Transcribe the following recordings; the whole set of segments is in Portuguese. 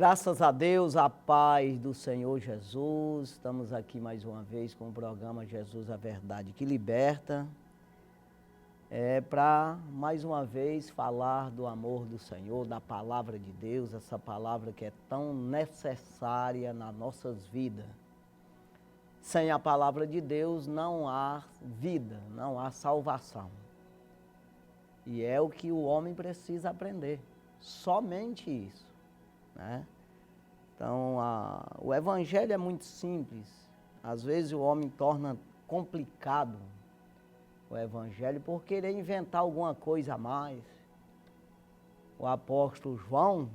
Graças a Deus, a paz do Senhor Jesus. Estamos aqui mais uma vez com o programa Jesus, a Verdade que Liberta. Para mais uma vez falar do amor do Senhor, da palavra de Deus, essa palavra que é tão necessária nas nossas vidas. Sem a palavra de Deus não há vida, não há salvação. E é o que o homem precisa aprender, somente isso, né? Então, o evangelho é muito simples. Às vezes o homem torna complicado o evangelho por querer inventar alguma coisa a mais. O apóstolo João,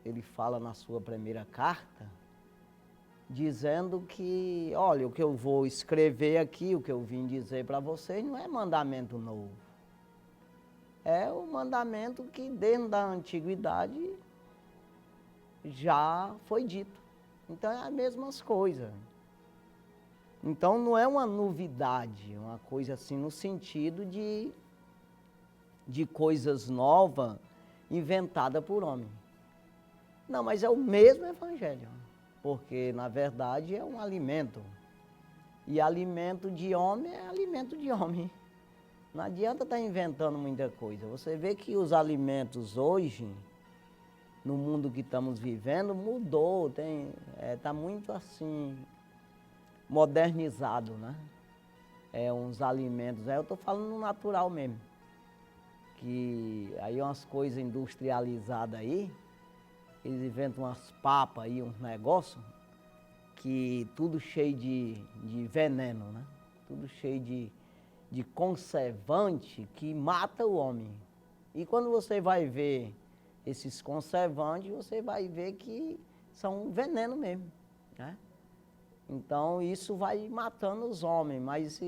ele fala na sua primeira carta, dizendo que, olha, o que eu vou escrever aqui, o que eu vim dizer para vocês, não é mandamento novo. É o mandamento que desde a antiguidade já foi dito. Então é as mesmas coisas. Então não é uma novidade, uma coisa assim no sentido de coisas novas inventadas por homem. Não, mas é o mesmo evangelho, porque na verdade é um alimento. E alimento de homem é alimento de homem. Não adianta estar inventando muita coisa. Você vê que os alimentos hoje, no mundo que estamos vivendo, mudou, está muito assim, modernizado, né? Uns alimentos, eu estou falando no natural mesmo, que aí umas coisas industrializadas aí, eles inventam umas papas aí, uns negócios, que tudo cheio de veneno, né? Tudo cheio de conservante que mata o homem. E quando você vai ver esses conservantes, você vai ver que são veneno mesmo, né? Então isso vai matando os homens, mas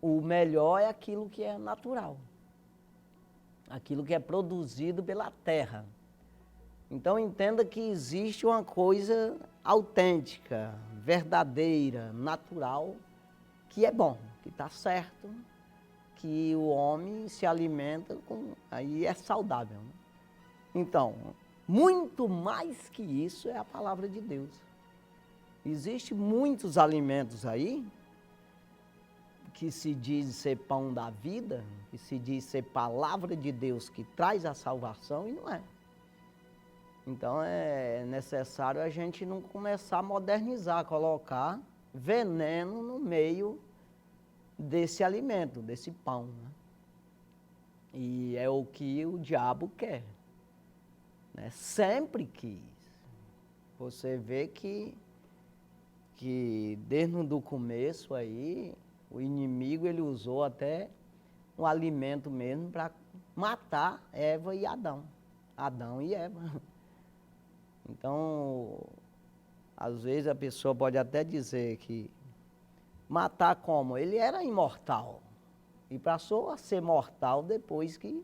o melhor é aquilo que é natural, aquilo que é produzido pela terra. Então entenda que existe uma coisa autêntica, verdadeira, natural, que é bom, que está certo, que o homem se alimenta com, aí é saudável, né? Então, muito mais que isso é a palavra de Deus. Existem muitos alimentos aí que se diz ser pão da vida, que se diz ser palavra de Deus que traz a salvação e não é. Então é necessário a gente não começar a modernizar, colocar veneno no meio desse alimento, desse pão, né? E é o que o diabo quer, né? Sempre quis. Você vê que desde o começo aí, o inimigo ele usou até um alimento mesmo para matar Eva e Adão. Adão e Eva. Então, às vezes a pessoa pode até dizer que matar como? Ele era imortal e passou a ser mortal depois que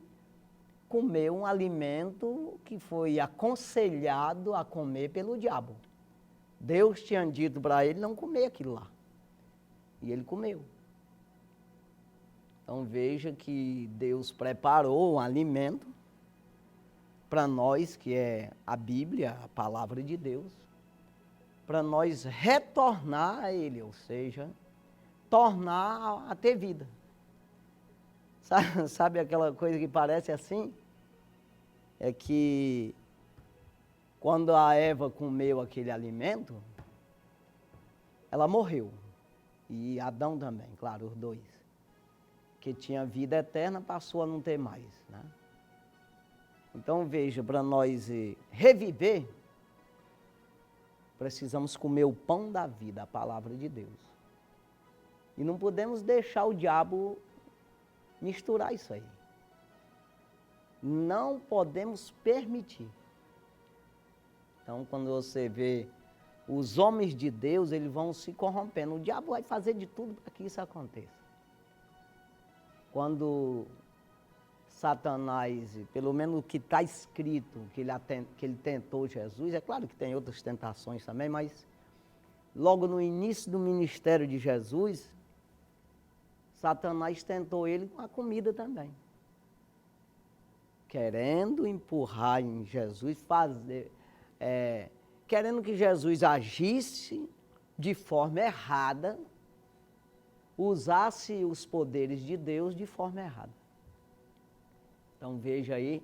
comeu um alimento que foi aconselhado a comer pelo diabo. Deus tinha dito para ele não comer aquilo lá. E ele comeu. Então veja que Deus preparou um alimento para nós, que é a Bíblia, a palavra de Deus, para nós retornar a Ele, ou seja, tornar a ter vida. Sabe aquela coisa que parece assim? É que quando a Eva comeu aquele alimento, ela morreu. E Adão também, claro, os dois. Que tinha vida eterna, passou a não ter mais, né? Então veja, para nós reviver, precisamos comer o pão da vida, a palavra de Deus. E não podemos deixar o diabo misturar isso aí. Não podemos permitir. Então, quando você vê os homens de Deus, eles vão se corrompendo. O diabo vai fazer de tudo para que isso aconteça. Quando Satanás, pelo menos o que está escrito, que ele tentou Jesus, é claro que tem outras tentações também, mas logo no início do ministério de Jesus, Satanás tentou ele com a comida também. querendo empurrar em Jesus, querendo que Jesus agisse de forma errada, usasse os poderes de Deus de forma errada. Então veja aí,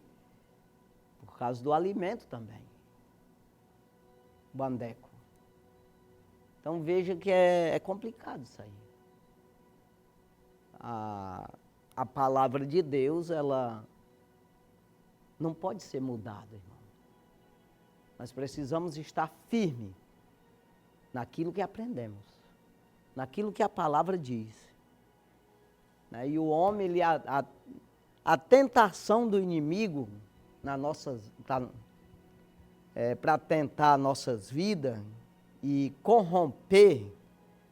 por causa do alimento também, bandeco. Então veja que é complicado isso aí. A palavra de Deus, ela não pode ser mudada, irmão. Nós precisamos estar firme naquilo que aprendemos, naquilo que a palavra diz. E o homem, a tentação do inimigo para tentar nossas vidas e corromper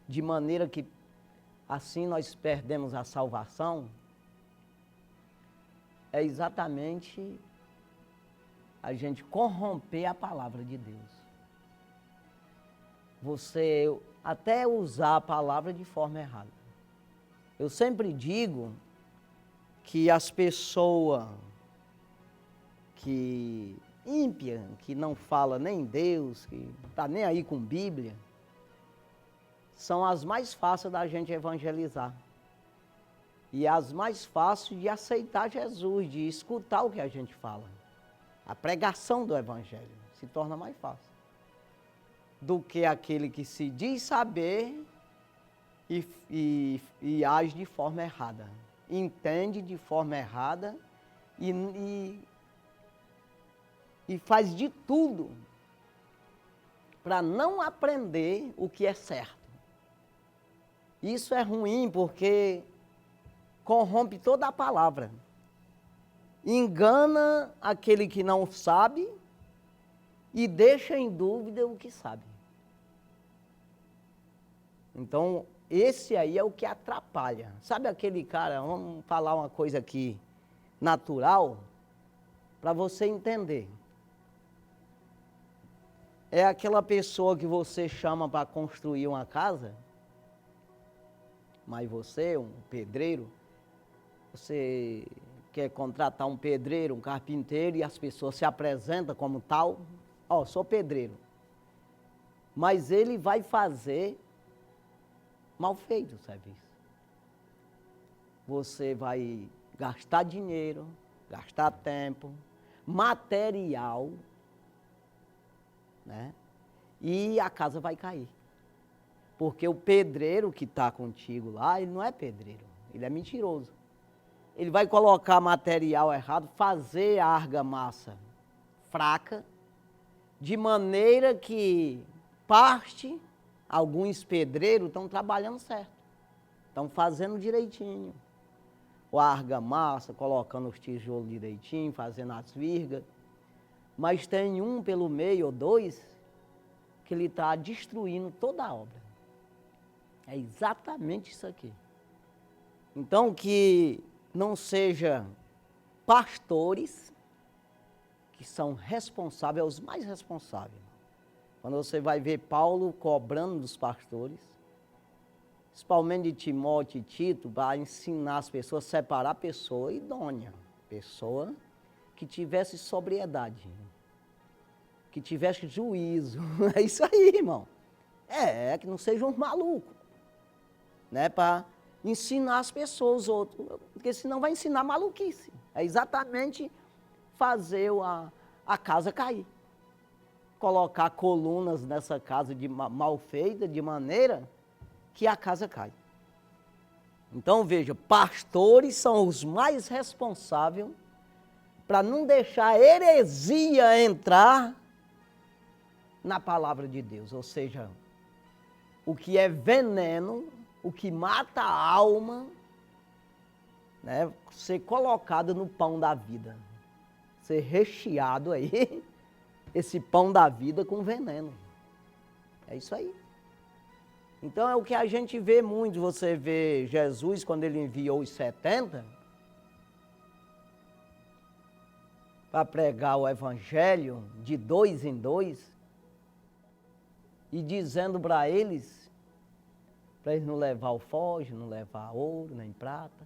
de maneira que assim nós perdemos a salvação, é exatamente a gente corromper a palavra de Deus. Você até usar a palavra de forma errada. Eu sempre digo que as pessoas que ímpia, que não fala nem Deus, que não está nem aí com Bíblia, são as mais fáceis da gente evangelizar. E as mais fáceis de aceitar Jesus, de escutar o que a gente fala. A pregação do Evangelho se torna mais fácil do que aquele que se diz saber e age de forma errada. Entende de forma errada e faz de tudo para não aprender o que é certo. Isso é ruim porque corrompe toda a palavra. Engana aquele que não sabe e deixa em dúvida o que sabe. Então, esse aí é o que atrapalha. Sabe aquele cara, vamos falar uma coisa aqui natural, para você entender. É aquela pessoa que você chama para construir uma casa, mas você, um pedreiro, você quer contratar um pedreiro, um carpinteiro, e as pessoas se apresentam como tal. Ó, sou pedreiro. Mas ele vai fazer mal feito o serviço. Você vai gastar dinheiro, gastar tempo, material, né? E a casa vai cair. Porque o pedreiro que está contigo lá, ele não é pedreiro, ele é mentiroso. Ele vai colocar material errado, fazer a argamassa fraca, de maneira que alguns pedreiros estão trabalhando certo, estão fazendo direitinho. A argamassa, colocando os tijolos direitinho, fazendo as virgas. Mas tem um pelo meio, ou dois, que ele está destruindo toda a obra. É exatamente isso aqui. Então, que não seja pastores que são responsáveis, os mais responsáveis. Quando você vai ver Paulo cobrando dos pastores, principalmente de Timóteo e Tito, para ensinar as pessoas, separar a pessoa idônea, pessoa que tivesse sobriedade, que tivesse juízo. É isso aí, irmão. Que não seja um maluco, né? Para ensinar as pessoas, os outros, porque senão vai ensinar maluquice. É exatamente fazer a casa cair. Colocar colunas nessa casa mal feita, de maneira que a casa cai. Então veja, pastores são os mais responsáveis para não deixar a heresia entrar na palavra de Deus. Ou seja, o que é veneno, o que mata a alma, né, ser colocado no pão da vida. Ser recheado aí, esse pão da vida com veneno. É isso aí. Então é o que a gente vê muito. Você vê Jesus, quando ele enviou os 70 para pregar o evangelho de 2 em 2 e dizendo para eles não levar alforje, não levar ouro, nem prata,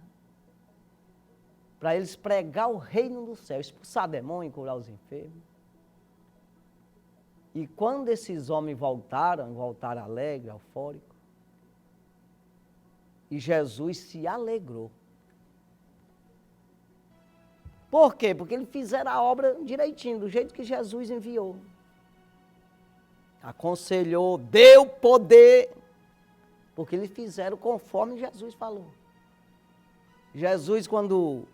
para eles pregar o reino do céu, expulsar demônio e curar os enfermos. E quando esses homens voltaram alegres, eufóricos, e Jesus se alegrou. Por quê? Porque eles fizeram a obra direitinho, do jeito que Jesus enviou. Aconselhou, deu poder, porque eles fizeram conforme Jesus falou. Jesus, quando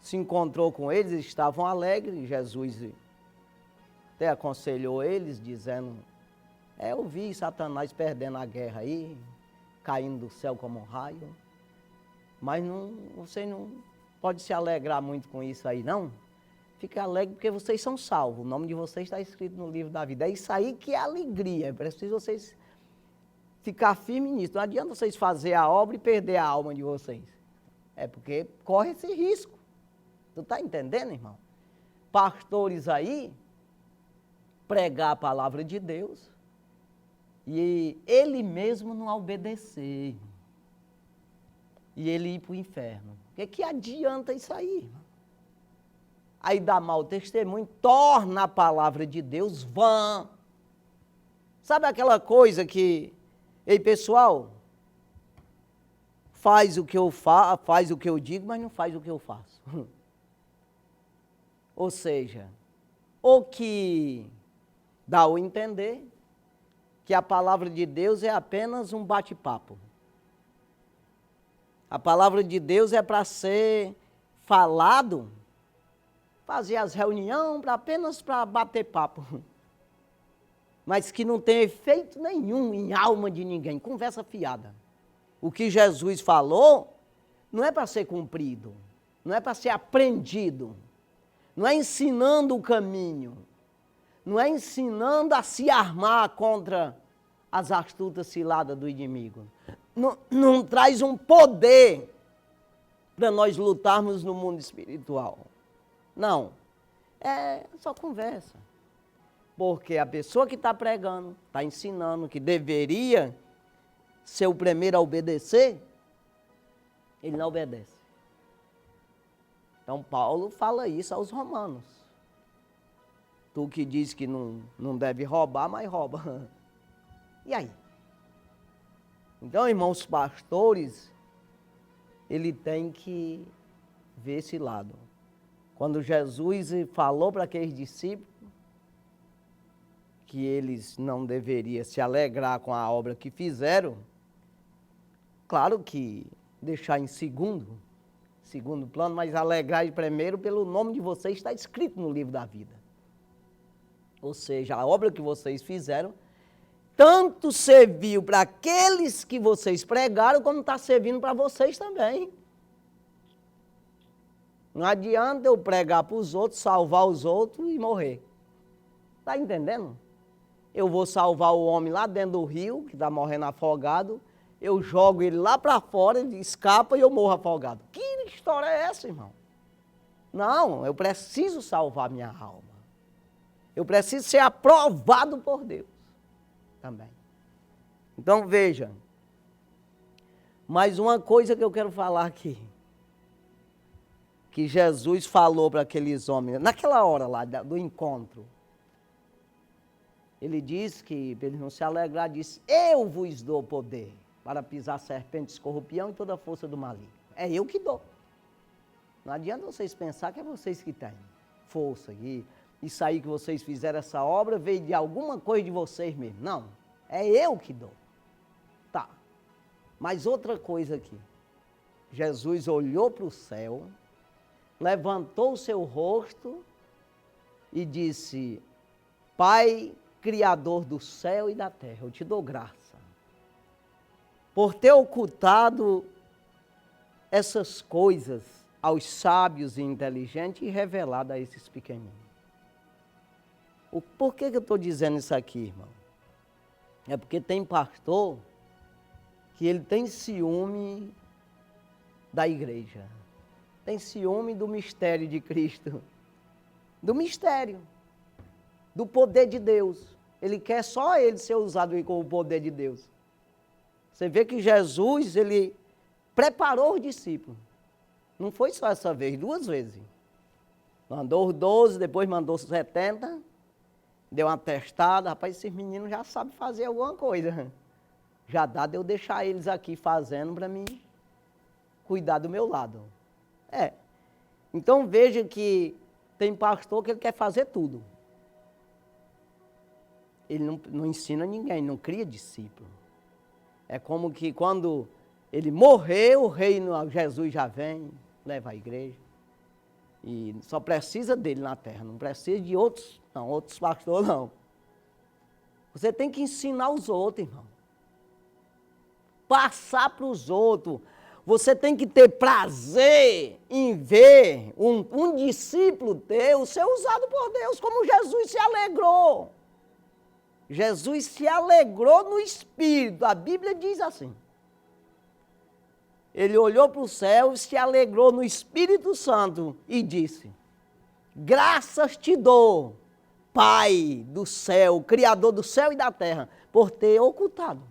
se encontrou com eles estavam alegres. Jesus até aconselhou eles, dizendo, eu vi Satanás perdendo a guerra aí, caindo do céu como um raio, mas você não pode se alegrar muito com isso aí, não. Fique alegre porque vocês são salvos, o nome de vocês está escrito no livro da vida. É isso aí que é alegria, é preciso vocês ficar firmes nisso. Não adianta vocês fazer a obra e perder a alma de vocês. É porque corre esse risco. Tu está entendendo, irmão? Pastores aí, pregar a palavra de Deus e ele mesmo não obedecer. E ele ir para o inferno. O que adianta isso aí, irmão? Aí dá mau testemunho, torna a palavra de Deus vã. Sabe aquela coisa que, ei pessoal, faz o que eu digo, mas não faz o que eu faço. Ou seja, o que dá a entender que a palavra de Deus é apenas um bate-papo. A palavra de Deus é para ser falado, fazer as reuniões apenas para bater papo. Mas que não tem efeito nenhum em alma de ninguém, conversa fiada. O que Jesus falou não é para ser cumprido, não é para ser aprendido, não é ensinando o caminho, não é ensinando a se armar contra as astutas ciladas do inimigo. Não traz um poder para nós lutarmos no mundo espiritual. Não, é só conversa. Porque a pessoa que está pregando, está ensinando que deveria ser o primeiro a obedecer, ele não obedece. Então Paulo fala isso aos romanos. Tu que diz que não deve roubar, mas rouba. E aí? Então, irmãos pastores, ele tem que ver esse lado. Quando Jesus falou para aqueles discípulos que eles não deveriam se alegrar com a obra que fizeram, claro que deixar em segundo plano, mas alegrar primeiro pelo nome de vocês está escrito no livro da vida. Ou seja, a obra que vocês fizeram tanto serviu para aqueles que vocês pregaram, como está servindo para vocês também. Não adianta eu pregar para os outros, salvar os outros e morrer. Está entendendo? Eu vou salvar o homem lá dentro do rio, que está morrendo afogado, eu jogo ele lá para fora, ele escapa e eu morro afogado. Que história é essa, irmão? Não, eu preciso salvar minha alma. Eu preciso ser aprovado por Deus também. Então veja, mais uma coisa que eu quero falar aqui, que Jesus falou para aqueles homens, naquela hora lá do encontro, ele disse que, para eles não se alegrar, disse, eu vos dou poder para pisar serpentes, escorpião e toda a força do maligno. É eu que dou. Não adianta vocês pensar que é vocês que têm força aqui. Isso aí que vocês fizeram essa obra veio de alguma coisa de vocês mesmo. Não, é eu que dou. Tá, mas outra coisa aqui. Jesus olhou para o céu, levantou o seu rosto e disse, Pai, Criador do céu e da terra, eu te dou graça por ter ocultado essas coisas aos sábios e inteligentes e revelado a esses pequeninos. Por que eu estou dizendo isso aqui, irmão? É porque tem pastor que ele tem ciúme da igreja, tem ciúme do mistério de Cristo, do mistério, do poder de Deus. Ele quer só ele ser usado com o poder de Deus. Você vê que Jesus, ele preparou os discípulos. Não foi só essa vez, 2 vezes. Mandou os 12, depois mandou os 70, deu uma testada. Rapaz, esses meninos já sabem fazer alguma coisa. Já dá de eu deixar eles aqui fazendo para mim cuidar do meu lado. Então veja que tem pastor que ele quer fazer tudo. Ele não ensina ninguém, não cria discípulo. É como que quando ele morrer, o reino, Jesus já vem, leva a igreja. E só precisa dele na terra, não precisa de outros pastores não. Você tem que ensinar os outros, irmão. Passar para os outros. Você tem que ter prazer em ver um discípulo teu ser usado por Deus, como Jesus se alegrou. Jesus se alegrou no Espírito, a Bíblia diz assim. Ele olhou para o céu e se alegrou no Espírito Santo e disse: graças te dou, Pai do céu, Criador do céu e da terra, por ter ocultado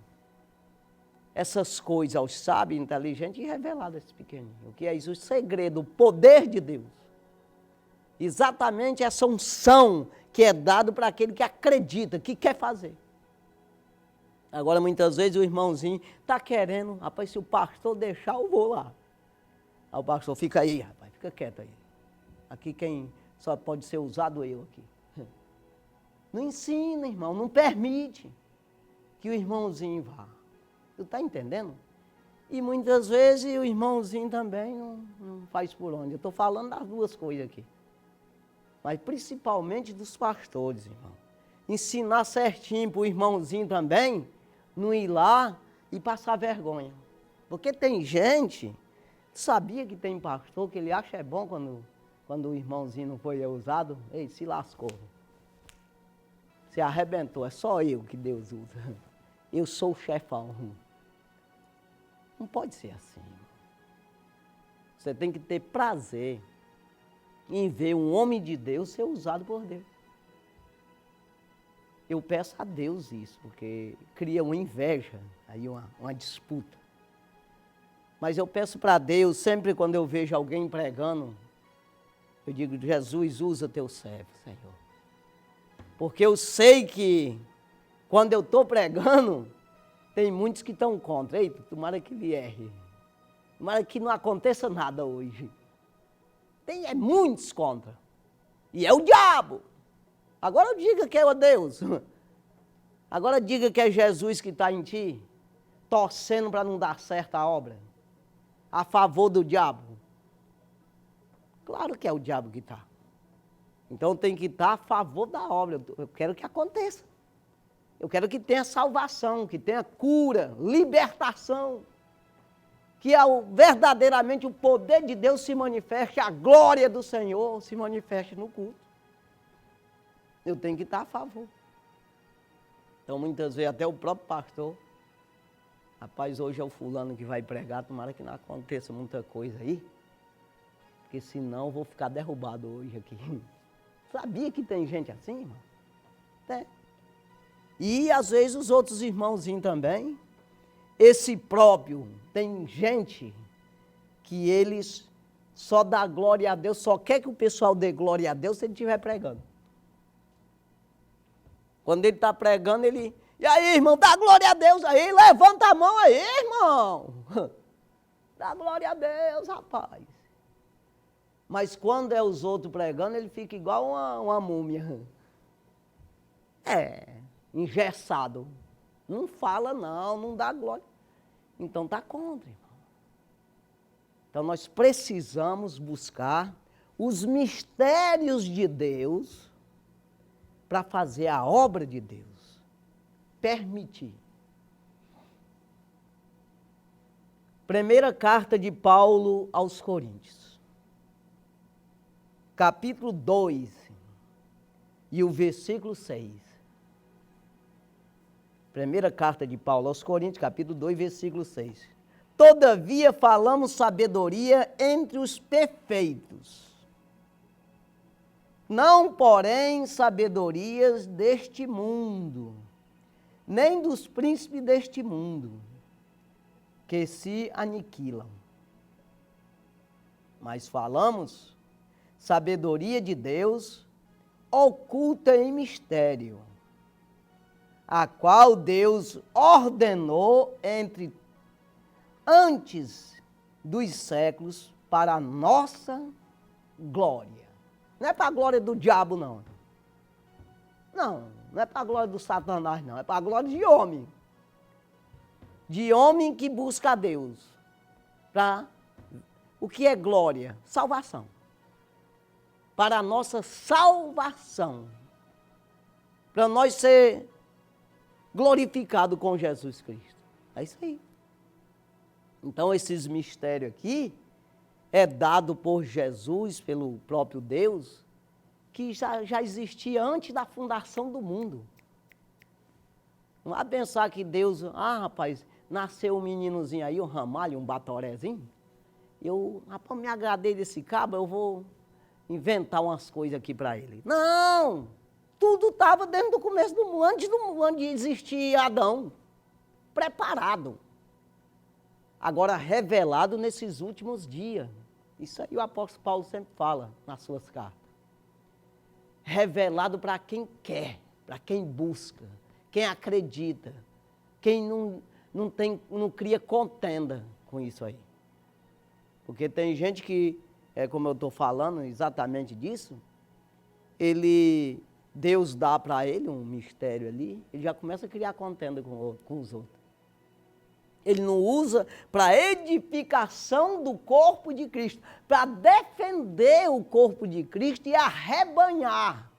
essas coisas aos sábios, inteligentes e revelado a esse pequenino. O que é isso? O segredo, o poder de Deus. Exatamente essa unção que é dado para aquele que acredita, que quer fazer. Agora, muitas vezes, o irmãozinho está querendo, rapaz, se o pastor deixar, eu vou lá. Aí o pastor, fica aí, rapaz, fica quieto aí. Aqui quem só pode ser usado eu aqui. Não ensina, irmão, não permite que o irmãozinho vá. Tu está entendendo? E muitas vezes o irmãozinho também não faz por onde. Eu estou falando das 2 coisas aqui. Mas principalmente dos pastores, irmão. Ensinar certinho para o irmãozinho também, não ir lá e passar vergonha. Porque tem gente, sabia que tem pastor que ele acha bom quando o irmãozinho não foi usado? Ei, se lascou. Se arrebentou, é só eu que Deus usa. Eu sou o chefão. Não pode ser assim. Você tem que ter prazer em ver um homem de Deus ser usado por Deus. Eu peço a Deus isso, porque cria uma inveja, aí uma disputa. Mas eu peço para Deus, sempre quando eu vejo alguém pregando, eu digo: Jesus, usa teu servo, Senhor. Porque eu sei que quando eu estou pregando, tem muitos que estão contra. Eita, tomara que ele erre. Tomara que não aconteça nada hoje. Tem muitos contra. E é o diabo. Agora diga que é o Deus. Agora diga que é Jesus que está em ti, torcendo para não dar certo a obra. A favor do diabo. Claro que é o diabo que está. Então tem que estar a favor da obra. Eu quero que aconteça. Eu quero que tenha salvação, que tenha cura, libertação. Que verdadeiramente o poder de Deus se manifeste, a glória do Senhor se manifeste no culto. Eu tenho que estar a favor. Então muitas vezes até o próprio pastor, rapaz, hoje é o fulano que vai pregar, tomara que não aconteça muita coisa aí, porque senão eu vou ficar derrubado hoje aqui. Sabia que tem gente assim, irmão? Tem. E às vezes os outros irmãozinhos também, esse próprio, tem gente que eles só dá glória a Deus, só quer que o pessoal dê glória a Deus se ele estiver pregando. Quando ele está pregando, ele... E aí, irmão, dá glória a Deus aí, levanta a mão aí, irmão. Dá glória a Deus, rapaz. Mas quando é os outros pregando, ele fica igual uma múmia. Engessado. Não fala não, não dá glória. Então está contra, irmão. Então nós precisamos buscar os mistérios de Deus para fazer a obra de Deus. Permitir. Primeira carta de Paulo aos Coríntios. Capítulo 2 e o versículo 6. Primeira carta de Paulo aos Coríntios, capítulo 2, versículo 6. Todavia falamos sabedoria entre os perfeitos, não, porém, sabedorias deste mundo, nem dos príncipes deste mundo, que se aniquilam. mas falamos sabedoria de Deus oculta em mistério, a qual Deus ordenou antes dos séculos para a nossa glória. Não é para a glória do diabo, não. Não é para a glória do Satanás, não. É para a glória de homem. De homem que busca a Deus. Para o que é glória? Salvação. Para a nossa salvação. Para nós ser glorificados com Jesus Cristo. É isso aí. Então, esses mistérios aqui é dado por Jesus, pelo próprio Deus, que já existia antes da fundação do mundo. Não vá pensar que Deus, rapaz, nasceu um meninozinho aí, um ramalho, um batorezinho. Rapaz, me agradei desse cabo, eu vou inventar umas coisas aqui para ele. Não! Tudo estava dentro do começo do mundo, antes de existir Adão. Preparado. Agora revelado nesses últimos dias. Isso aí o apóstolo Paulo sempre fala nas suas cartas. Revelado para quem quer, para quem busca, quem acredita, quem não cria contenda com isso aí. Porque tem gente que, como eu estou falando exatamente disso, Deus dá para ele um mistério ali, ele já começa a criar contenda com os outros. Ele não usa para edificação do corpo de Cristo, para defender o corpo de Cristo e arrebanhar,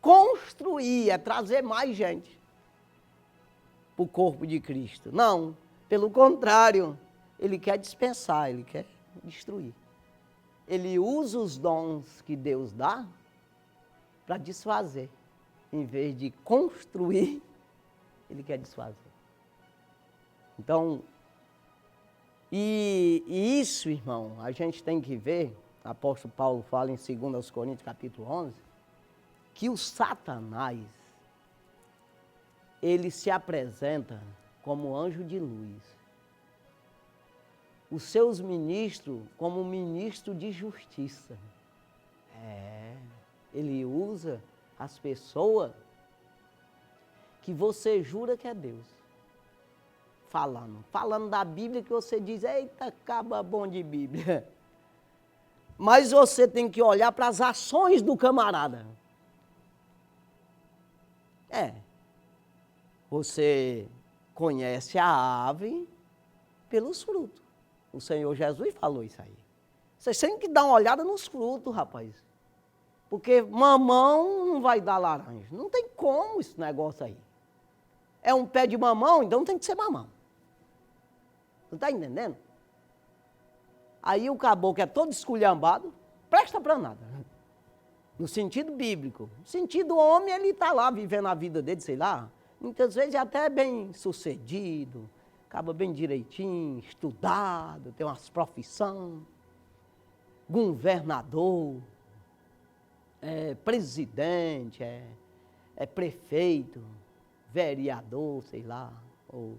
construir, trazer mais gente para o corpo de Cristo. Não, pelo contrário, ele quer dispensar, ele quer destruir. Ele usa os dons que Deus dá para desfazer. Em vez de construir, ele quer desfazer. Então, e isso, irmão, a gente tem que ver, o apóstolo Paulo fala em 2 Coríntios capítulo 11, que o Satanás, ele se apresenta como anjo de luz. Os seus ministros como ministro de justiça. Ele usa as pessoas que você jura que é Deus. Falando da Bíblia que você diz, eita, caba bom de Bíblia. Mas você tem que olhar para as ações do camarada. Você conhece a ave pelos frutos. O Senhor Jesus falou isso aí. Vocês têm que dar uma olhada nos frutos, rapaz. Porque mamão não vai dar laranja. Não tem como esse negócio aí. É um pé de mamão, então tem que ser mamão. Não está entendendo? Aí o caboclo é todo esculhambado, presta para nada. No sentido bíblico. No sentido homem, ele está lá vivendo a vida dele, sei lá. Muitas vezes é até bem sucedido, acaba bem direitinho, estudado, tem umas profissões, governador, presidente, prefeito, vereador, sei lá, ou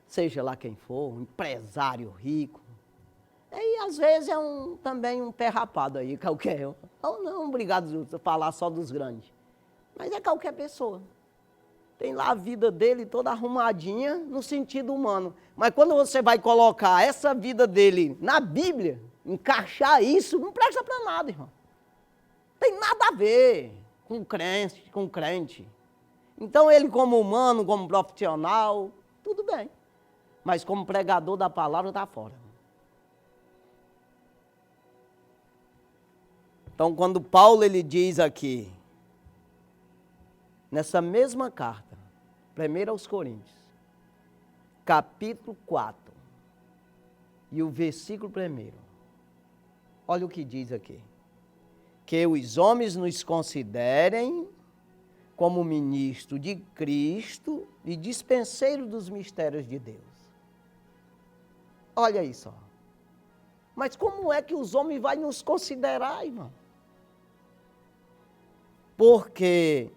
seja lá quem for, um empresário rico. E às vezes também um pé rapado aí, qualquer um. Não, obrigado a falar só dos grandes. Mas é qualquer pessoa. Tem lá a vida dele toda arrumadinha no sentido humano. Mas quando você vai colocar essa vida dele na Bíblia, encaixar isso, não presta para nada, irmão. Tem nada a ver com crente. Então ele como humano, como profissional, tudo bem. Mas como pregador da palavra está fora. Então quando Paulo ele diz aqui, nessa mesma carta, 1 aos Coríntios, capítulo 4, e o versículo 1, olha o que diz aqui. Que os homens nos considerem como ministro de Cristo e dispenseiro dos mistérios de Deus. Olha aí só. Mas como é que os homens vão nos considerar, irmão? Porque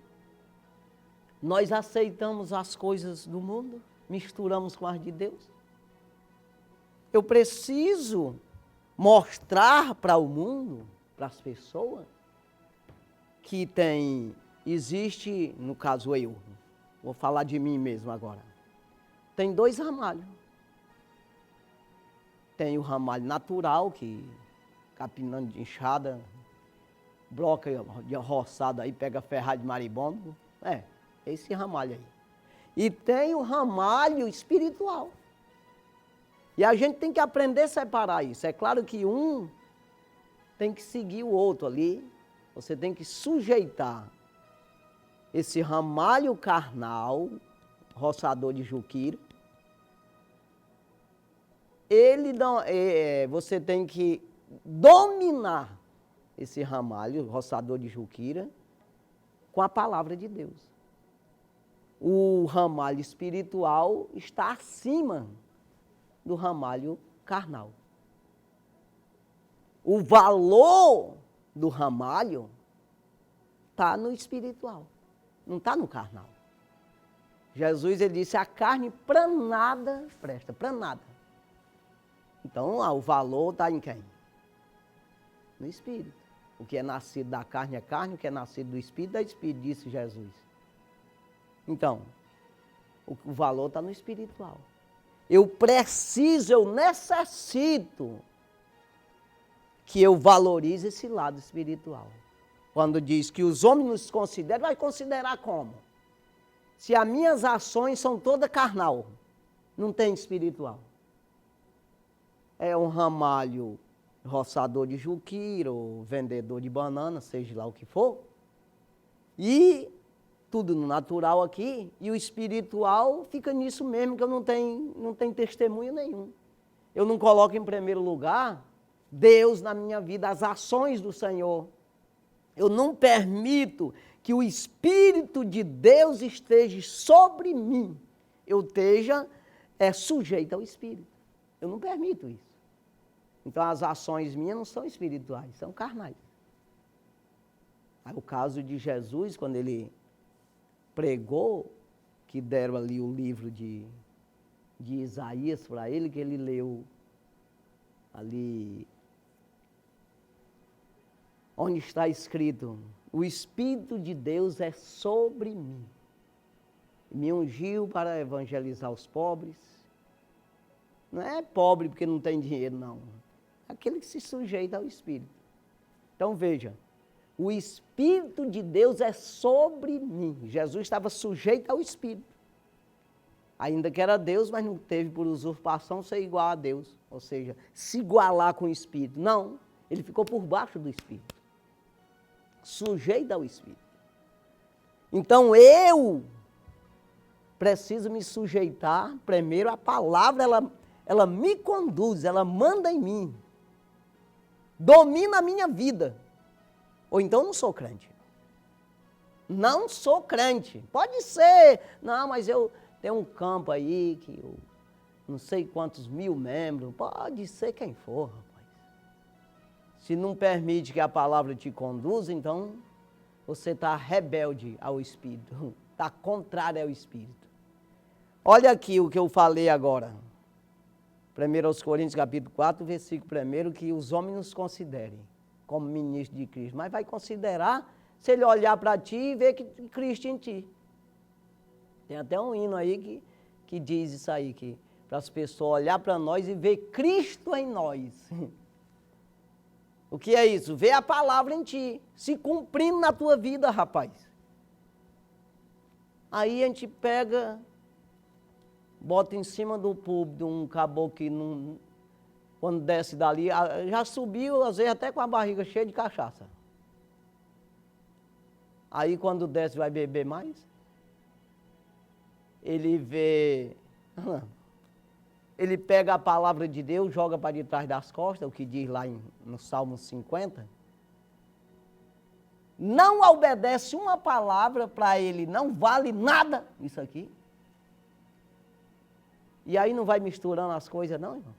nós aceitamos as coisas do mundo, misturamos com as de Deus. Eu preciso mostrar para o mundo, para as pessoas, que existe, no caso eu, vou falar de mim mesmo agora, tem 2 ramalhos. Tem o ramalho natural, que capinando de enxada, broca de roçada aí, pega ferrado de marimbondo, esse ramalho aí. E tem o ramalho espiritual. E a gente tem que aprender a separar isso. É claro que um tem que seguir o outro ali, você tem que sujeitar esse ramalho carnal, roçador de juquira. Você tem que dominar esse ramalho, roçador de juquira, com a palavra de Deus. O ramalho espiritual está acima do ramalho carnal. O valor do ramalho está no espiritual, não está no carnal. Jesus, ele disse, a carne para nada presta, para nada. Então, o valor está em quem? No Espírito. O que é nascido da carne é carne, o que é nascido do Espírito é Espírito, disse Jesus. Então, o valor está no espiritual. Eu necessito que eu valorize esse lado espiritual. Quando diz que os homens nos consideram, vai considerar como? Se as minhas ações são toda carnal, não tem espiritual. É um ramalho roçador de juquira, ou vendedor de banana, seja lá o que for. E tudo no natural aqui, e o espiritual fica nisso mesmo, que eu não tenho testemunho nenhum. Eu não coloco em primeiro lugar Deus na minha vida, as ações do Senhor. Eu não permito que o Espírito de Deus esteja sobre mim. Eu esteja sujeito ao Espírito. Eu não permito isso. Então as ações minhas não são espirituais, são carnais. Aí o caso de Jesus, quando ele pregou, que deram ali o livro de Isaías para ele, que ele leu ali, onde está escrito, o Espírito de Deus é sobre mim. Me ungiu para evangelizar os pobres. Não é pobre porque não tem dinheiro, não. Aquele que se sujeita ao Espírito. Então veja, o Espírito de Deus é sobre mim. Jesus estava sujeito ao Espírito. Ainda que era Deus, mas não teve por usurpação ser igual a Deus. Ou seja, se igualar com o Espírito. Não, ele ficou por baixo do Espírito. Sujeito ao Espírito. Então eu preciso me sujeitar primeiro à palavra, ela me conduz, ela manda em mim. Domina a minha vida. Ou então não sou crente. Não sou crente. Pode ser. Não, mas eu tenho um campo aí que eu não sei quantos mil membros. Pode ser quem for, rapaz. Se não permite que a palavra te conduza, então você está rebelde ao Espírito. Está contrário ao Espírito. Olha aqui o que eu falei agora. 1 Coríntios capítulo 4, versículo 1, que os homens nos considerem como ministro de Cristo. Mas vai considerar se ele olhar para ti e ver que Cristo em ti. Tem até um hino aí que diz isso aí, que para as pessoas olhar para nós e ver Cristo em nós. O que é isso? Ver a palavra em ti, se cumprindo na tua vida, rapaz. Aí a gente pega, bota em cima do púlpito um caboclo que não, quando desce dali, já subiu, às vezes até com a barriga cheia de cachaça. Aí quando desce vai beber mais. Ele vê, ele pega a palavra de Deus, joga para detrás das costas, o que diz lá no Salmo 50. Não obedece uma palavra, para ele não vale nada isso aqui. E aí não vai misturando as coisas não, irmão.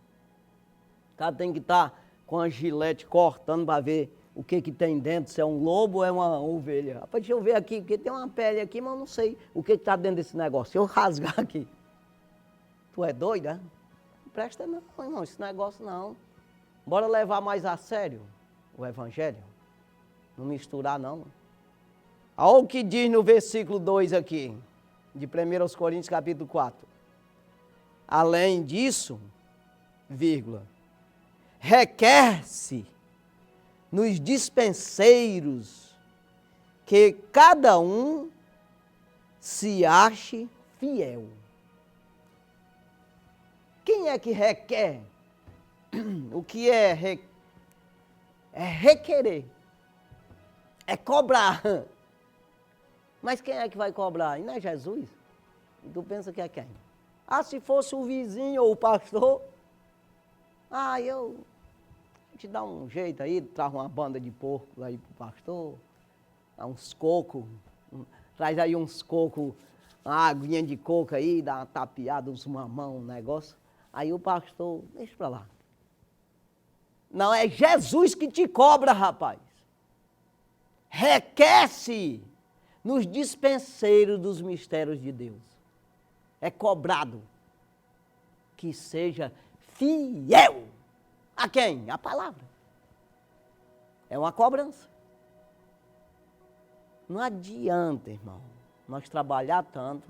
O cara tem que estar com a gilete cortando para ver o que tem dentro, se é um lobo ou é uma ovelha. Rapaz, deixa eu ver aqui, porque tem uma pele aqui, mas eu não sei o que está dentro desse negócio. Se eu rasgar aqui, tu é doido, é? Não presta não, irmão, esse negócio não. Bora levar mais a sério o Evangelho. Não misturar, não. Olha o que diz no versículo 2 aqui, de 1 Coríntios capítulo 4. Além disso, vírgula, requer-se nos dispenseiros que cada um se ache fiel. Quem é que requer? O que é requerer, é cobrar. Mas quem é que vai cobrar? E não é Jesus? E tu pensa que é quem? Ah, se fosse o vizinho ou o pastor, eu te dá um jeito aí, traz uma banda de porco aí pro pastor, uns cocos, traz aí uns cocos, uma aguinha de coco aí, dá uma tapeada, uns mamão, um negócio. Aí o pastor, deixa pra lá. Não, é Jesus que te cobra, rapaz. Requer-se nos dispenseiros dos mistérios de Deus. É cobrado que seja fiel. A quem? A palavra. É uma cobrança. Não adianta, irmão, nós trabalhar tanto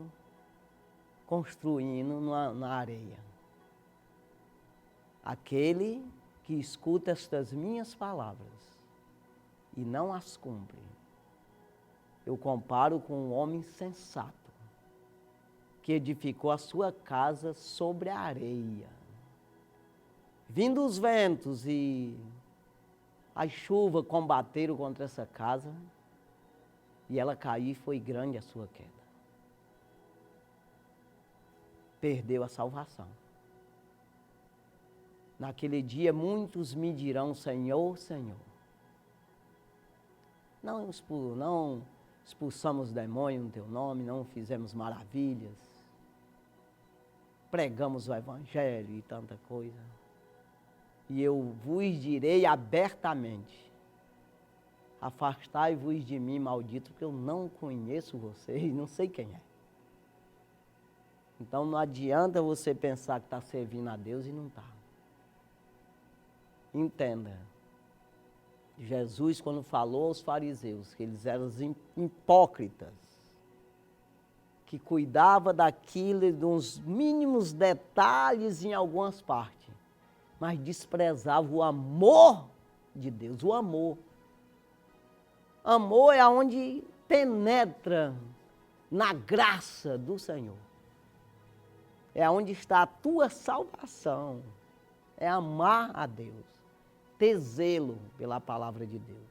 construindo na areia. Aquele que escuta estas minhas palavras e não as cumpre, eu comparo com um homem sensato que edificou a sua casa sobre a areia. Vindo os ventos e a chuva combateram contra essa casa e ela caiu e foi grande a sua queda. Perdeu a salvação. Naquele dia muitos me dirão, Senhor, Senhor. Não expulsamos demônio no teu nome, não fizemos maravilhas, pregamos o evangelho e tanta coisa. E eu vos direi abertamente, afastai-vos de mim, maldito, porque eu não conheço vocês, não sei quem é. Então não adianta você pensar que está servindo a Deus e não está. Entenda, Jesus quando falou aos fariseus que eles eram hipócritas, que cuidava daquilo, de uns mínimos detalhes em algumas partes, mas desprezava o amor de Deus, o amor. Amor é aonde penetra na graça do Senhor. É aonde está a tua salvação. É amar a Deus, ter zelo pela palavra de Deus.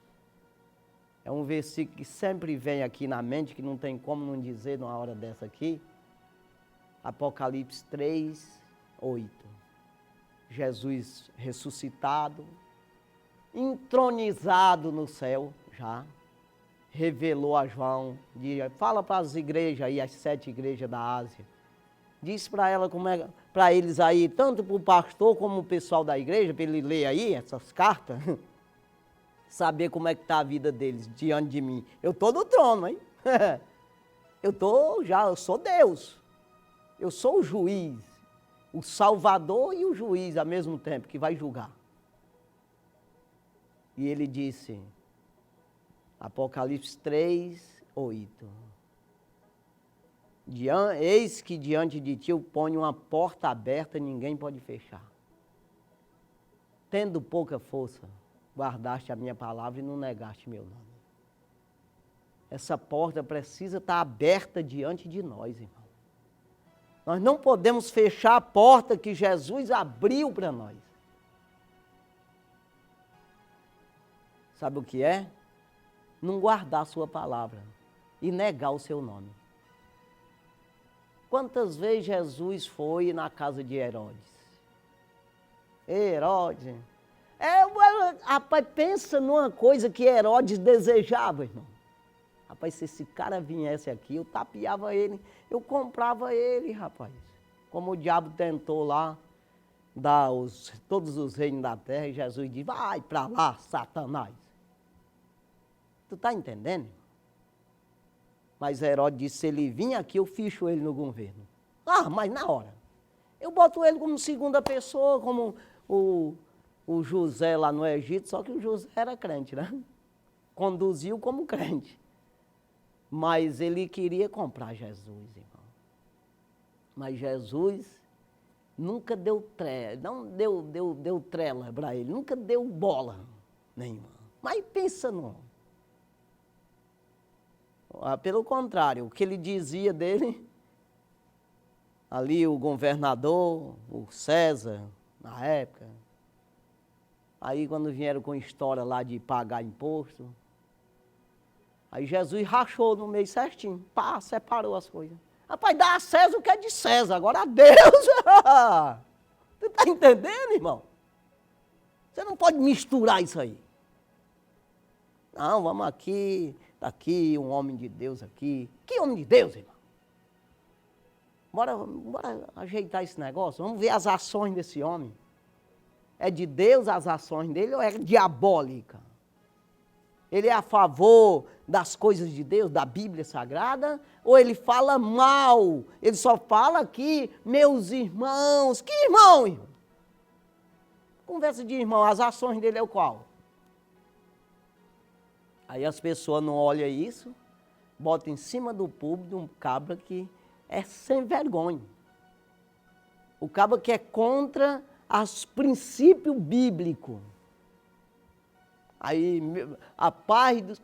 É um versículo que sempre vem aqui na mente, que não tem como não dizer numa hora dessa aqui. Apocalipse 3, 8. Jesus ressuscitado, entronizado no céu já, revelou a João, fala para as igrejas aí, as 7 igrejas da Ásia, diz para ela para eles aí, tanto para o pastor como o pessoal da igreja, para ele ler aí essas cartas, saber como é que está a vida deles diante de mim. Eu estou no trono, hein? Eu sou Deus, eu sou o juiz, o salvador e o juiz ao mesmo tempo, que vai julgar. E ele disse, Apocalipse 3, 8. Eis que diante de ti eu ponho uma porta aberta e ninguém pode fechar. Tendo pouca força, guardaste a minha palavra e não negaste meu nome. Essa porta precisa estar aberta diante de nós, irmão. Nós não podemos fechar a porta que Jesus abriu para nós. Sabe o que é? Não guardar a sua palavra e negar o seu nome. Quantas vezes Jesus foi na casa de Herodes? Herodes. Rapaz, pensa numa coisa que Herodes desejava, irmão. Rapaz, se esse cara viesse aqui, eu tapeava ele, eu comprava ele, rapaz. Como o diabo tentou lá dar todos os reinos da terra, e Jesus disse, vai para lá, Satanás. Tu está entendendo? Mas Herodes disse, se ele vir aqui, eu ficho ele no governo. Mas na hora. Eu boto ele como segunda pessoa, como o o José lá no Egito, só que o José era crente, né? Conduziu como crente. Mas ele queria comprar Jesus, irmão. Mas Jesus nunca deu trela para ele, nunca deu bola nenhuma. Mas pensa não. Pelo contrário, o que ele dizia dele, ali o governador, o César, na época, aí quando vieram com história lá de pagar imposto, aí Jesus rachou no meio certinho, pá, separou as coisas. Rapaz, dá a César o que é de César, agora a Deus. Você está entendendo, irmão? Você não pode misturar isso aí. Não, vamos aqui, tá aqui um homem de Deus aqui. Que homem de Deus, irmão? Bora ajeitar esse negócio, vamos ver as ações desse homem. É de Deus as ações dele ou é diabólica? Ele é a favor das coisas de Deus, da Bíblia Sagrada, ou ele fala mal? Ele só fala aqui, meus irmãos. Que irmão, irmão? Conversa de irmão, as ações dele é o qual? Aí as pessoas não olham isso, botam em cima do púlpito um cabra que é sem vergonha. O cabra que é contra os princípios bíblicos. Aí, a paz dos...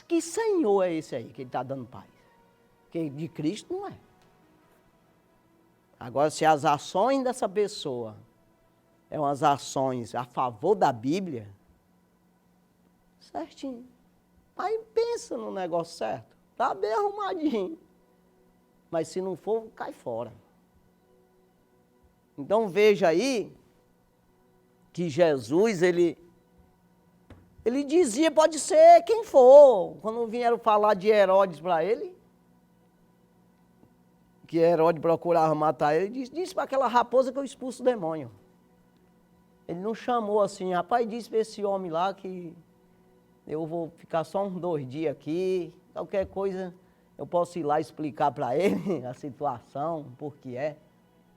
Que Senhor é esse aí que ele está dando paz? Que de Cristo não é. Agora, se as ações dessa pessoa são as ações a favor da Bíblia, certinho. Aí pensa no negócio certo. Está bem arrumadinho. Mas se não for, cai fora. Então veja aí que Jesus, ele dizia, pode ser quem for. Quando vieram falar de Herodes para ele, que Herodes procurava matar ele, disse para aquela raposa que eu expulso o demônio. Ele não chamou assim, rapaz, disse para esse homem lá que eu vou ficar só uns 2 dias aqui, qualquer coisa eu posso ir lá explicar para ele a situação, por que é,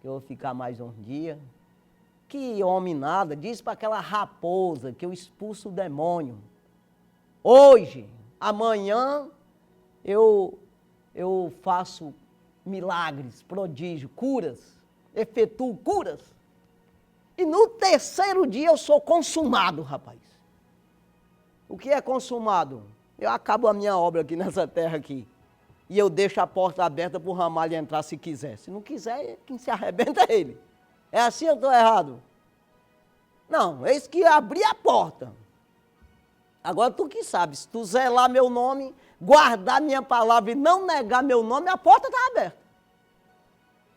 que eu vou ficar mais uns dias. Que homem nada, disse para aquela raposa que eu expulso o demônio. Hoje, amanhã, eu faço milagres, prodígios, curas, efetuo curas. E no 3º dia eu sou consumado, rapaz. O que é consumado? Eu acabo a minha obra aqui nessa terra aqui. E eu deixo a porta aberta para o ramalho entrar se quiser. Se não quiser, quem se arrebenta é ele. É assim ou estou errado? Não, eis que abri a porta. Agora tu que sabe, se tu zelar meu nome, guardar minha palavra e não negar meu nome, a porta está aberta.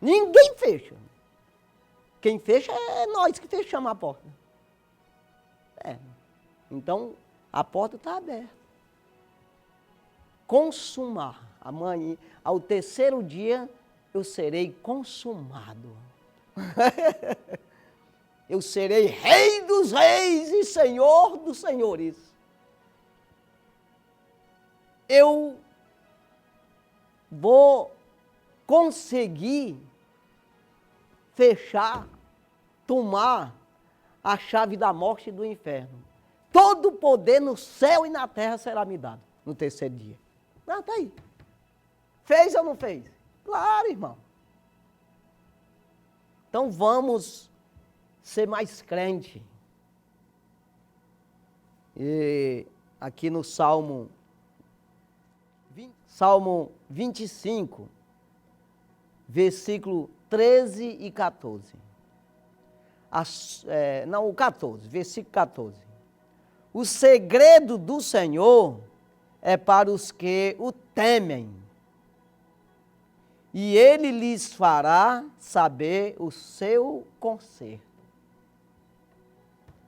Ninguém fecha. Quem fecha é nós que fechamos a porta. Então, a porta está aberta. Consumar. Amanhã, ao 3º dia, eu serei consumado. Eu serei Rei dos Reis e Senhor dos Senhores. Eu vou conseguir fechar, tomar a chave da morte e do inferno. Todo o poder no céu e na terra será me dado no 3º dia. Não, está aí. Fez ou não fez? Claro, irmão. Então vamos ser mais crente. E aqui no Salmo 25, versículo 13 e 14. O 14, versículo 14. O segredo do Senhor é para os que o temem, e ele lhes fará saber o seu conserto.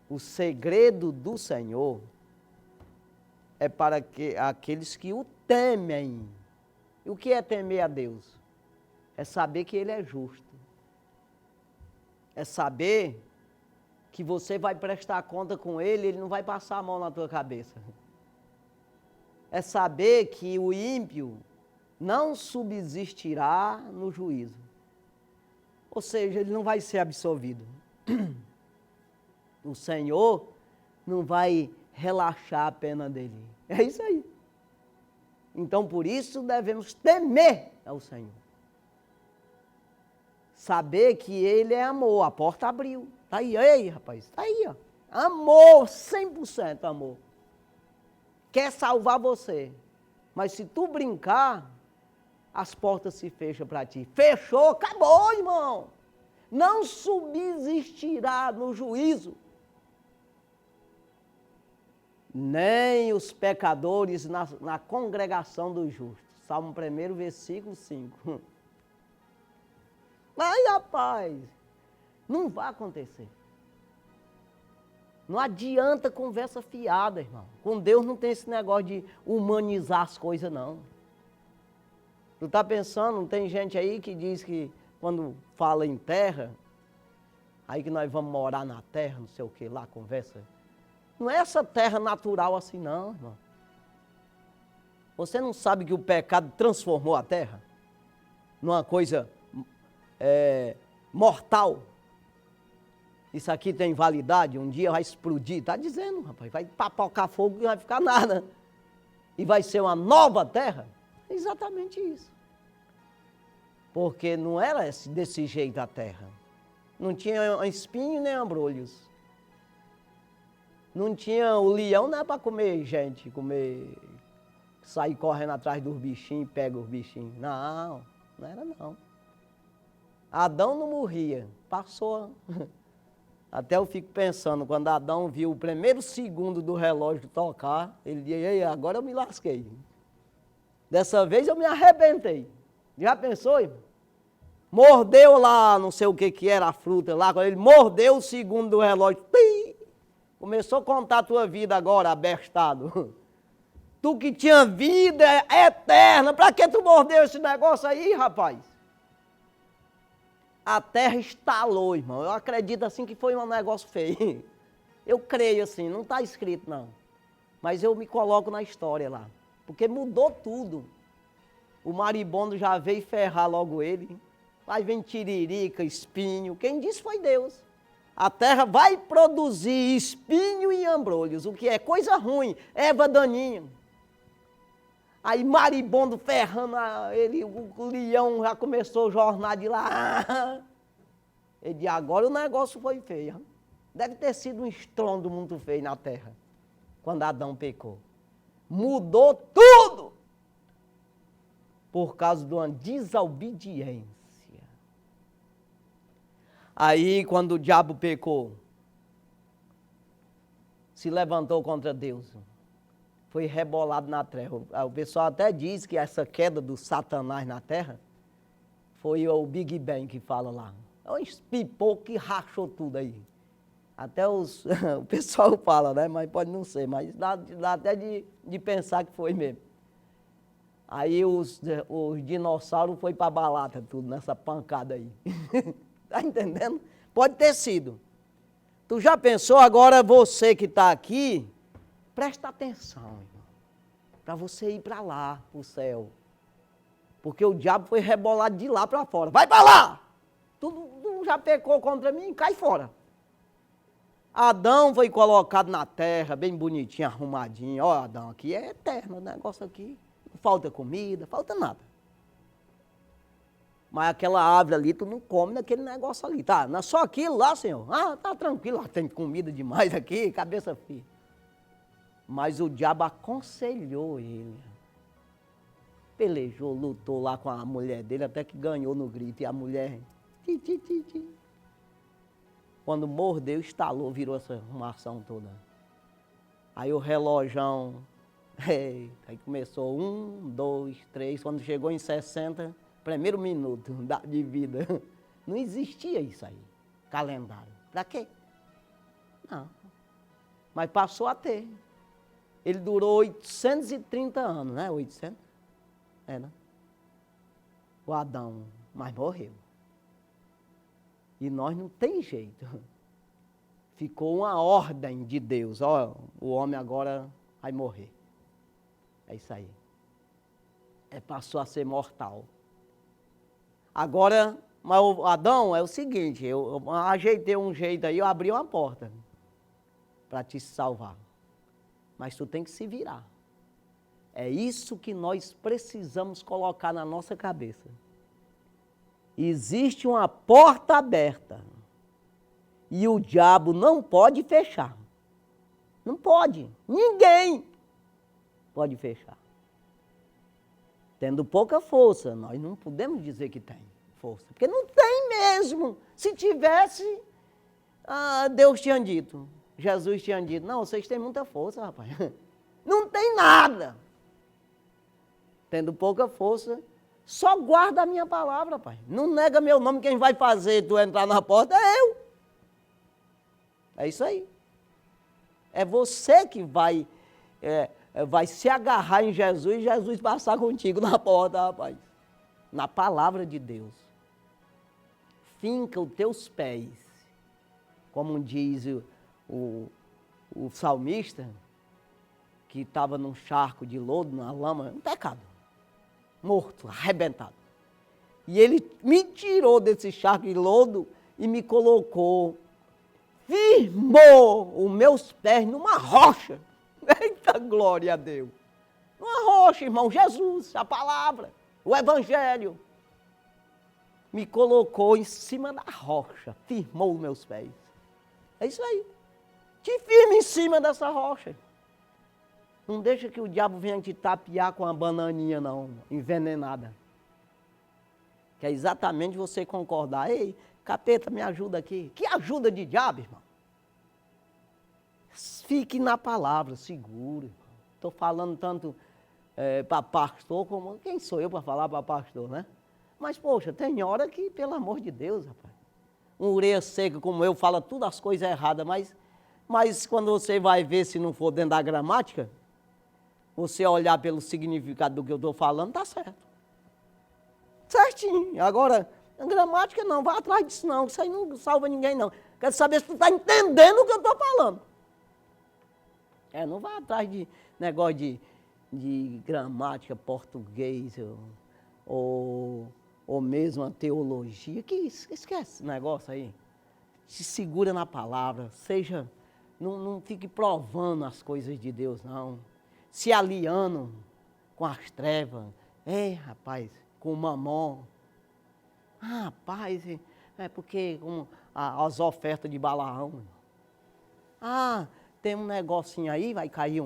O segredo do Senhor é para aqueles que o temem. E o que é temer a Deus? É saber que Ele é justo. É saber que você vai prestar conta com Ele, Ele não vai passar a mão na tua cabeça. É saber que o ímpio não subsistirá no juízo. Ou seja, ele não vai ser absolvido. o Senhor não vai relaxar a pena dele. É isso aí. Então, por isso, devemos temer ao Senhor. Saber que Ele é amor, a porta abriu. Está aí, ei, rapaz, está aí, ó. Amor, 100% amor. Quer salvar você. Mas se tu brincar, as portas se fecham para ti. Fechou, acabou, irmão. Não subsistirá no juízo. Nem os pecadores na congregação dos justos. Salmo 1, versículo 5. Ai, rapaz, não vai acontecer. Não adianta conversa fiada, irmão. Com Deus não tem esse negócio de humanizar as coisas, não. Tu tá pensando, não tem gente aí que diz que quando fala em terra, aí que nós vamos morar na terra, não sei o que lá, conversa. Não é essa terra natural assim não, irmão. Você não sabe que o pecado transformou a terra numa coisa mortal? Isso aqui tem validade, um dia vai explodir. Está dizendo, rapaz, vai papocar fogo e não vai ficar nada. E vai ser uma nova terra? Exatamente isso. Porque não era desse jeito a terra. Não tinha espinho nem abrolhos. Não tinha o leão, não é para comer gente, sair correndo atrás dos bichinhos e pega os bichinhos. Não, não era não. Adão não morria, passou. Até eu fico pensando, quando Adão viu o primeiro segundo do relógio tocar, ele disse, agora eu me lasquei. Dessa vez eu me arrebentei. Já pensou, irmão? Mordeu lá, não sei o que era a fruta lá, quando ele mordeu o segundo do relógio, começou a contar a tua vida agora, abestado. Tu que tinha vida eterna, para que tu mordeu esse negócio aí, rapaz? A terra estalou, irmão. Eu acredito assim que foi um negócio feio. Eu creio assim, não está escrito não. Mas eu me coloco na história lá. Porque mudou tudo. O maribondo já veio ferrar logo ele. Aí vem tiririca, espinho. Quem disse foi Deus. A terra vai produzir espinho e ambrolhos, o que é coisa ruim, erva daninha. Aí maribondo ferrando ele, o leão já começou a jornar de lá. Ele disse, agora o negócio foi feio. Deve ter sido um estrondo muito feio na terra, quando Adão pecou. Mudou tudo por causa de uma desobediência. Aí, quando o diabo pecou, se levantou contra Deus, foi rebolado na terra. O pessoal até diz que essa queda do Satanás na terra foi o Big Bang que fala lá. É um pipoco que rachou tudo aí. Até o pessoal fala, né? Mas pode não ser, mas dá até de pensar que foi mesmo. Aí os dinossauros foi para a balata tudo, nessa pancada aí. Tá entendendo? Pode ter sido. Tu já pensou agora, você que está aqui, presta atenção, irmão, para você ir para lá, para o céu. Porque o diabo foi rebolado de lá para fora. Vai para lá! Tu já pecou contra mim? Cai fora. Adão foi colocado na terra, bem bonitinho, arrumadinho. Ó, Adão, aqui é eterno o negócio aqui. Não falta comida, falta nada. Mas aquela árvore ali, tu não come naquele negócio ali, tá? Não é só aquilo lá, senhor. Ah, tá tranquilo, tem comida demais aqui, cabeça firme. Mas o diabo aconselhou ele. Pelejou, lutou lá com a mulher dele, até que ganhou no grito. E a mulher, quando mordeu, estalou, virou essa arrumação toda. Aí o relojão, aí começou 1, 2, 3, quando chegou em 60... primeiro minuto de vida. Não existia isso aí, calendário. Para quê? Não. Mas passou a ter. Ele durou 830 anos, né? 800? É, né? O Adão, mas morreu. E nós não tem jeito. Ficou uma ordem de Deus. Ó, o homem agora vai morrer. É isso aí. Passou a ser mortal. Agora, mas o Adão é o seguinte, eu ajeitei um jeito aí, eu abri uma porta. para te salvar. Mas tu tem que se virar. É isso que nós precisamos colocar na nossa cabeça. Existe uma porta aberta e o diabo não pode fechar. Não pode. Ninguém pode fechar. Tendo pouca força, nós não podemos dizer que tem força, porque não tem mesmo. Se tivesse, Deus tinha dito, Jesus tinha dito, não, vocês têm muita força, rapaz. Não tem nada. Tendo pouca força, só guarda a minha palavra, pai. Não nega meu nome, quem vai fazer tu entrar na porta é eu. É isso aí. É você que vai se agarrar em Jesus e Jesus passar contigo na porta, rapaz. Na palavra de Deus. Finca os teus pés. Como diz o salmista, que estava num charco de lodo, na lama, um pecado. Morto, arrebentado. E ele me tirou desse charco de lodo e me colocou, firmou os meus pés numa rocha. Eita, glória a Deus! Uma rocha, irmão, Jesus, a palavra, o Evangelho. Me colocou em cima da rocha, firmou os meus pés. É isso aí. Te firme em cima dessa rocha. Não deixa que o diabo venha te tapear com uma bananinha, não, envenenada. Que é exatamente você concordar. Ei, capeta, me ajuda aqui. Que ajuda de diabo, irmão? Fique na palavra, seguro. Estou falando tanto para pastor como... Quem sou eu para falar para pastor, né? Mas, poxa, tem hora que, pelo amor de Deus, rapaz. Um orelha seca como eu fala todas as coisas erradas, mas quando você vai ver, se não for dentro da gramática, você olhar pelo significado do que eu estou falando, tá certo. Certinho. Agora, a gramática não, vai atrás disso não, isso aí não salva ninguém não. Quero saber se tu está entendendo o que eu estou falando. Não vai atrás de negócio de gramática, português, ou mesmo a teologia. Que isso? Esquece esse negócio aí. Se segura na palavra, não fique provando as coisas de Deus, não. Se aliando com as trevas. Rapaz, com o mamon. Rapaz, é porque com as ofertas de Balaão. Tem um negocinho aí, vai cair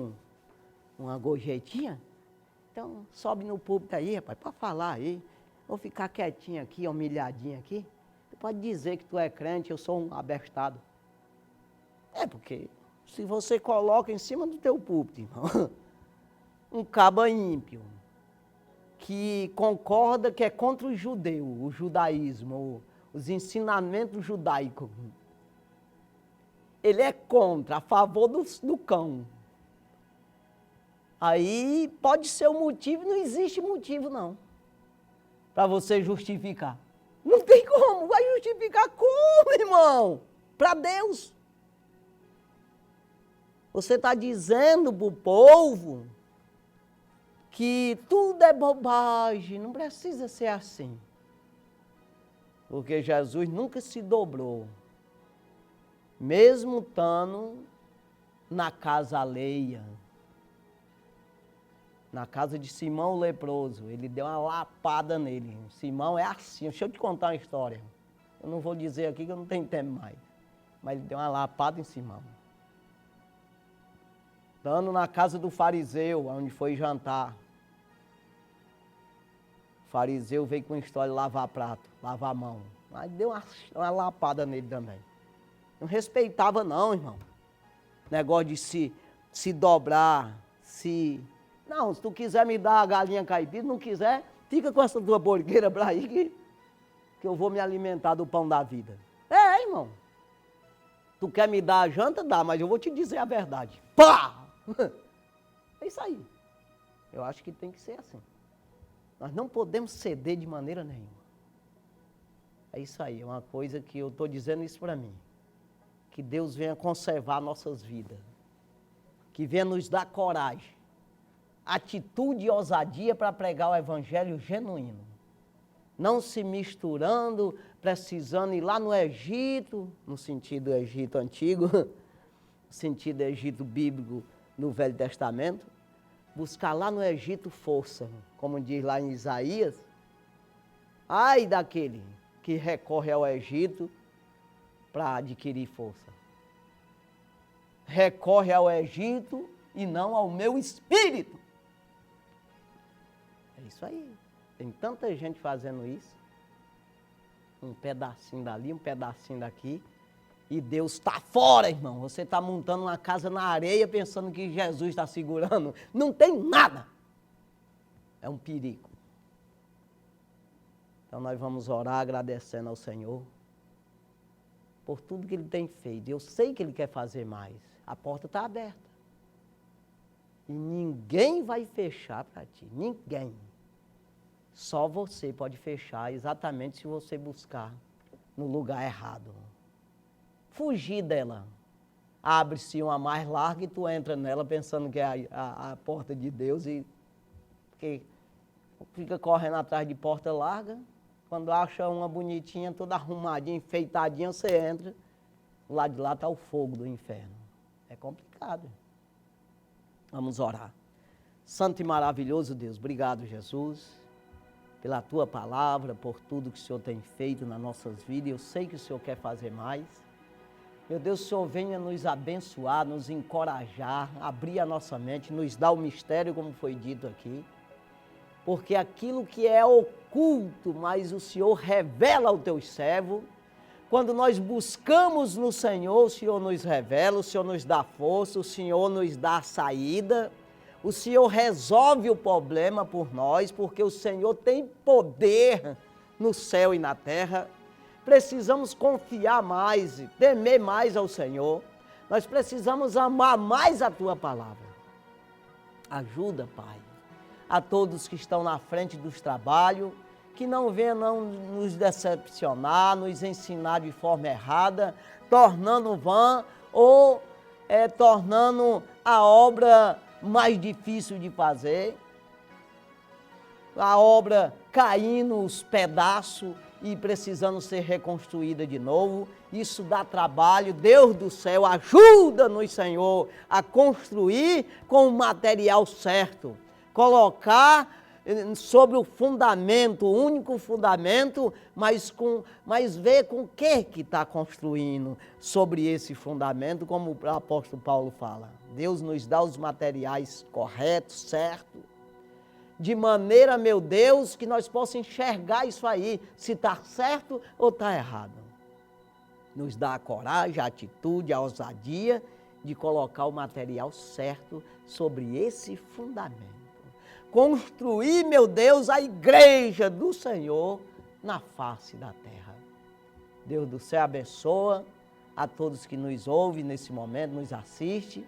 uma gorjetinha. Então, sobe no púlpito aí, rapaz, pode falar aí. Vou ficar quietinho aqui, humilhadinho aqui. Tu pode dizer que tu é crente, eu sou um abestado. Porque se você coloca em cima do teu púlpito, irmão, um caba ímpio, que concorda que é contra o judeu, o judaísmo, os ensinamentos judaicos. Ele é contra, a favor do cão. Aí pode ser o motivo, não existe motivo não, para você justificar. Não tem como, vai justificar como, irmão? Para Deus. Você está dizendo para o povo que tudo é bobagem, não precisa ser assim. Porque Jesus nunca se dobrou, mesmo estando na casa alheia, na casa de Simão o leproso, ele deu uma lapada nele. Simão é assim, deixa eu te contar uma história. Eu não vou dizer aqui que eu não tenho tempo mais, mas ele deu uma lapada em Simão. Estando na casa do fariseu, onde foi jantar. O fariseu veio com a história de lavar prato, lavar a mão. Mas deu uma lapada nele também. Não respeitava não, irmão. Negócio de se dobrar, Não, se tu quiser me dar a galinha caipira, não quiser, fica com essa tua porqueira pra aí que eu vou me alimentar do pão da vida. Irmão. Tu quer me dar a janta? Dá, mas eu vou te dizer a verdade. Pá! É isso aí. Eu acho que tem que ser assim. Nós não podemos ceder de maneira nenhuma. É isso aí, é uma coisa que eu estou dizendo isso para mim. Que Deus venha conservar nossas vidas. Que venha nos dar coragem, atitude e ousadia para pregar o evangelho genuíno. Não se misturando, precisando ir lá no Egito, no sentido do Egito antigo, sentido Egito bíblico no Velho Testamento, buscar lá no Egito força, como diz lá em Isaías. Ai daquele que recorre ao Egito para adquirir força. Recorre ao Egito e não ao meu espírito. É isso aí. Tem tanta gente fazendo isso. Um pedacinho dali, um pedacinho daqui. E Deus está fora, irmão. Você está montando uma casa na areia pensando que Jesus está segurando. Não tem nada. É um perigo. Então nós vamos orar agradecendo ao Senhor por tudo que Ele tem feito. Eu sei que Ele quer fazer mais. A porta está aberta. E ninguém vai fechar para ti. Ninguém. Só você pode fechar exatamente se você buscar no lugar errado. Fugir dela. Abre-se uma mais larga e tu entra nela pensando que é a porta de Deus e porque fica correndo atrás de porta larga. Quando acha uma bonitinha, toda arrumadinha, enfeitadinha, você entra. Do lado de lá está o fogo do inferno. É complicado. Vamos orar. Santo e maravilhoso Deus, obrigado, Jesus, pela Tua palavra, por tudo que o Senhor tem feito nas nossas vidas. Eu sei que o Senhor quer fazer mais. Meu Deus, o Senhor venha nos abençoar, nos encorajar, abrir a nossa mente, nos dar o mistério, como foi dito aqui. Porque aquilo que é oculto, mas o Senhor revela ao Teu servo. Quando nós buscamos no Senhor, o Senhor nos revela, o Senhor nos dá força, o Senhor nos dá a saída. O Senhor resolve o problema por nós, porque o Senhor tem poder no céu e na terra. Precisamos confiar mais, temer mais ao Senhor. Nós precisamos amar mais a Tua palavra. Ajuda, Pai, a todos que estão na frente dos trabalhos, que não venham não nos decepcionar, nos ensinar de forma errada, tornando vã ou tornando a obra mais difícil de fazer, a obra caindo os pedaços e precisando ser reconstruída de novo. Isso dá trabalho. Deus do céu, ajuda-nos, Senhor, a construir com o material certo, colocar sobre o fundamento, o único fundamento, mas ver com o que está construindo sobre esse fundamento, como o apóstolo Paulo fala. Deus nos dá os materiais corretos, certos, de maneira, meu Deus, que nós possamos enxergar isso aí, se está certo ou está errado. Nos dá a coragem, a atitude, a ousadia de colocar o material certo sobre esse fundamento. Construir, meu Deus, a igreja do Senhor na face da terra. Deus do céu abençoa a todos que nos ouvem nesse momento, nos assiste.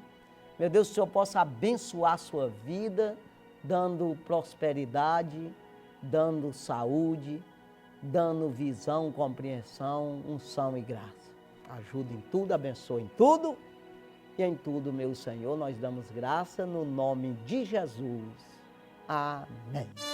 Meu Deus, que o Senhor possa abençoar a sua vida, dando prosperidade, dando saúde, dando visão, compreensão, unção e graça. Ajuda em tudo, abençoa em tudo e em tudo, meu Senhor, nós damos graça no nome de Jesus. Amém.